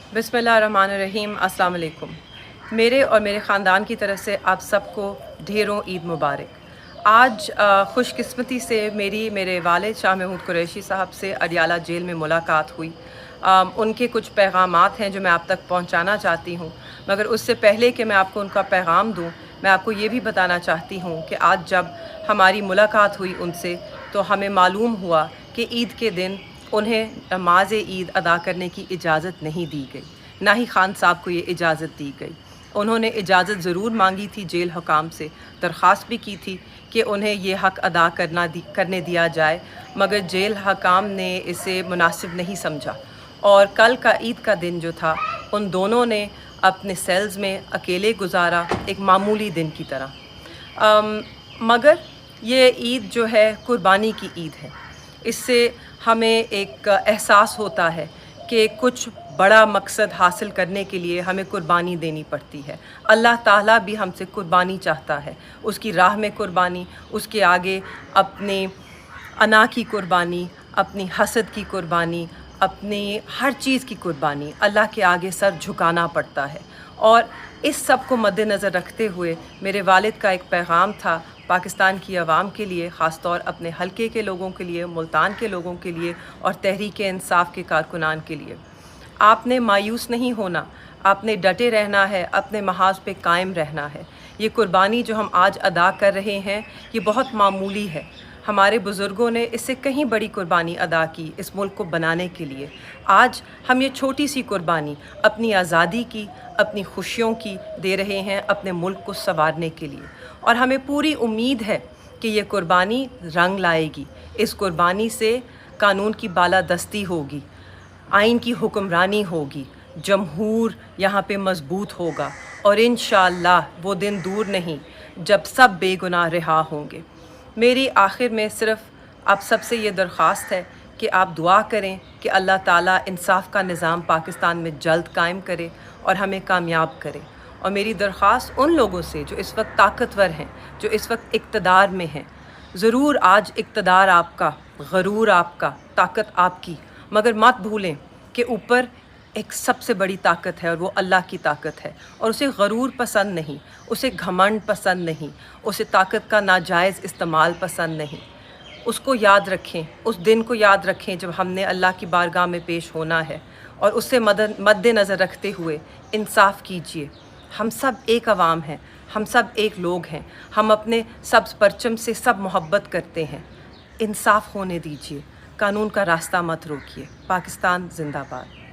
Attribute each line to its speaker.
Speaker 1: बिस्मिल्लाहिर्रहमानिर्रहीम। अस्सलाम वालेकुम। मेरे और मेरे ख़ानदान की तरफ से आप सबको ढेरों ईद मुबारक। आज खुशकिस्मती से मेरे वालिद शाह महमूद कुरैशी साहब से अडियाला जेल में मुलाकात हुई। उनके कुछ पैगामात हैं जो मैं आप तक पहुंचाना चाहती हूं, मगर उससे पहले कि मैं आपको उनका पैगाम दूं, मैं आपको ये भी बताना चाहती हूं कि आज जब हमारी मुलाकात हुई उनसे तो हमें मालूम हुआ कि ईद के दिन उन्हें नमाज ईद अदा करने की इजाज़त नहीं दी गई, ना ही खान साहब को ये इजाज़त दी गई। उन्होंने इजाज़त ज़रूर मांगी थी, जेल हुकाम से दरख्वास्त भी की थी कि उन्हें ये हक़ अदा करने दिया जाए, मगर जेल हुकाम ने इसे मुनासिब नहीं समझा और कल का ईद का दिन जो था उन दोनों ने अपने सेल्स में अकेले गुजारा, एक मामूली दिन की तरह। मगर ये ईद जो है कुर्बानी की ईद है। इससे हमें एक एहसास होता है कि कुछ बड़ा मकसद हासिल करने के लिए हमें कुर्बानी देनी पड़ती है। अल्लाह ताला भी हमसे कुर्बानी चाहता है, उसकी राह में कुर्बानी, उसके आगे अपने अना की कुर्बानी, अपनी हसद की कुर्बानी, अपनी हर चीज़ की कुर्बानी, अल्लाह के आगे सर झुकाना पड़ता है। और इस सब को मद्देनज़र रखते हुए मेरे वालिद का एक पैगाम था पाकिस्तान की आवाम के लिए, ख़ास तौर अपने हलके के लोगों के लिए, मुल्तान के लोगों के लिए और तहरीक इंसाफ के कारकुनान के लिए। आपने मायूस नहीं होना, आपने डटे रहना है, अपने महाज पे कायम रहना है। ये कुर्बानी जो हम आज अदा कर रहे हैं ये बहुत मामूली है। हमारे बुज़ुर्गों ने इससे कहीं बड़ी कुर्बानी अदा की इस मुल्क को बनाने के लिए। आज हम ये छोटी सी कुर्बानी अपनी आज़ादी की, अपनी खुशियों की दे रहे हैं, अपने मुल्क को संवारने के लिए। और हमें पूरी उम्मीद है कि ये कुर्बानी रंग लाएगी। इस कुर्बानी से कानून की बालादस्ती होगी, आइन की हुक्मरानी होगी, जमहूर यहाँ पे मजबूत होगा और इंशाअल्लाह वो दिन दूर नहीं जब सब बेगुनाह रिहा होंगे। मेरी आखिर में सिर्फ़ आप सबसे ये दरख्वास्त है कि आप दुआ करें कि अल्लाह ताला इंसाफ का निज़ाम पाकिस्तान में जल्द कायम करे और हमें कामयाब करे। और मेरी दरख्वास्त उन लोगों से जो इस वक्त ताकतवर हैं, जो इस वक्त इक़्तिदार में हैं, ज़रूर आज इक़्तिदार आपका, गरूर आपका, ताकत आपकी, मगर मत भूलें कि ऊपर एक सबसे बड़ी ताकत है और वो अल्लाह की ताकत है। और उसे गरूर पसंद नहीं, उसे घमंड पसंद नहीं, उसे ताकत का नाजायज़ इस्तेमाल पसंद नहीं। उसको याद रखें, उस दिन को याद रखें जब हमने अल्लाह की बारगाह में पेश होना है, और उससे मद्देनज़र रखते हुए इंसाफ कीजिए। हम सब एक अवाम हैं, हम सब एक लोग हैं, हम अपने सब्ज़ परचम से सब मोहब्बत करते हैं। इंसाफ होने दीजिए, कानून का रास्ता मत रोकिए। पाकिस्तान ज़िंदाबाद।